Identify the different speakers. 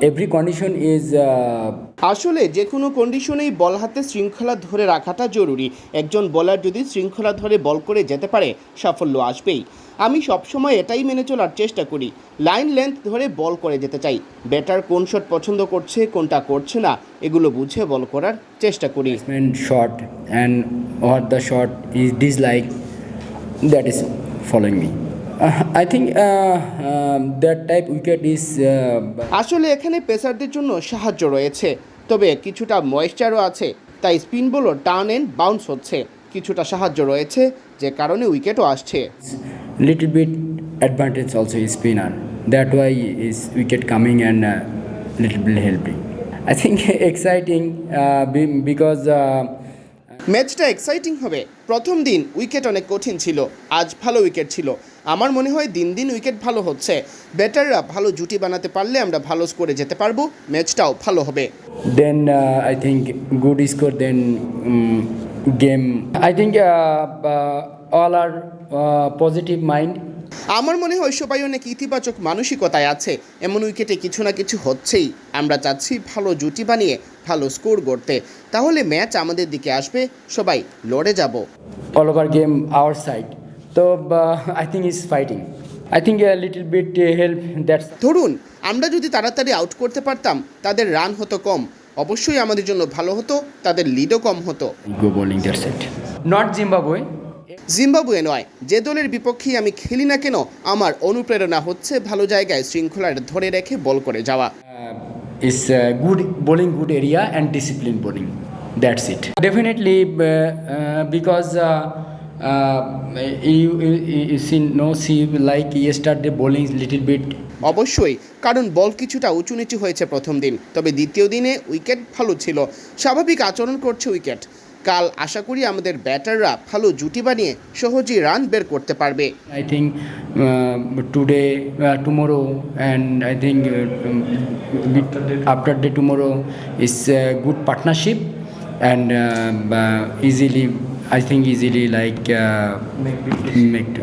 Speaker 1: every condition is
Speaker 2: আসলে যে কোনো কন্ডিশনেই বল হাতে শৃঙ্খলা ধরে রাখাটা জরুরি। একজন বোলার যদি শৃঙ্খলা ধরে বল করে যেতে পারে সাফল্য আসবেই। আমি সবসময় এটাই মেনে চলার চেষ্টা করি, লাইন লেন্থ ধরে বল করে যেতে চাই। ব্যাটার কোন শট পছন্দ করছে কোনটা করছে না এগুলো বুঝে বল করার চেষ্টা করি।
Speaker 1: batsman shot and what the shot is dislike, that is following me. I think that type wicket is
Speaker 2: আসলে এখানে পেসারদের জন্য সাহায্য রয়েছে, তবে কিছুটা ময়েশ্চারও আছে, তাই spin bowler turn and bounce হচ্ছে। কিছুটা সাহায্য রয়েছে যে কারণে উইকেটও আসছে।
Speaker 1: little bit advantage also is spinner, that why is wicket coming and little bit helping. I think exciting because
Speaker 2: ম্যাচটা এক্সাইটিং হবে। প্রথম দিন উইকেট অনেক কঠিন ছিল, আজ ভালো উইকেট ছিল। আমার মনে হয় দিন দিন উইকেট ভালো হচ্ছে। ব্যাটাররা ভালো জুটি বানাতে পারলে আমরা ভালো স্কোরে যেতে পারবো, ম্যাচটাও ভালো হবে।
Speaker 1: then I think good score, then game. I think all are positive mind.
Speaker 2: আমার মনে হয় সবাই অনেক ইতিবাচক মানসিকতায় আছে। এমন উইকেটে কিছু না কিছু হচ্ছেই। আমরা চাচ্ছি ভালো জুটি বানিয়ে ভালো স্কোর করতে, তাহলে ম্যাচ আমাদের দিকে আসবে, সবাই লড়ে যাব।
Speaker 1: all over game our side, so I think is fighting. I think a little bit help, that's
Speaker 2: ধরুন আমরা যদি তাড়াতাড়ি আউট করতে পারতাম, তাদের রান হতো কম, অবশ্যই আমাদের জন্য ভালো হতো, তাদের লিডও কম হতো।
Speaker 1: go bowling, that's it. Not Zimbabwe.
Speaker 2: Zimbabwe নয়, যে দলের বিপক্ষেই আমি খেলি না কেন আমার অনুপ্রেরণা হচ্ছে ভালো জায়গায় শৃঙ্খলা ধরে রেখে বল করে যাওয়া।
Speaker 1: Is good bowling, good area and discipline bowling, that's it. Definitely because you see like yesterday bowling is little bit.
Speaker 2: অবশ্যই, কারণ বল কিছুটা উঁচু নিচু হয়েছে প্রথম দিন, তবে দ্বিতীয় দিনে উইকেট ভালো ছিল, স্বাভাবিক আচরণ করছে উইকেট। কাল আশা করি আমাদের ব্যাটাররা ভালো জুটি বানিয়ে সহজেই রান বের করতে পারবে।
Speaker 1: I think today, tomorrow, and I think after day tomorrow is a good partnership, and easily, I think easily like make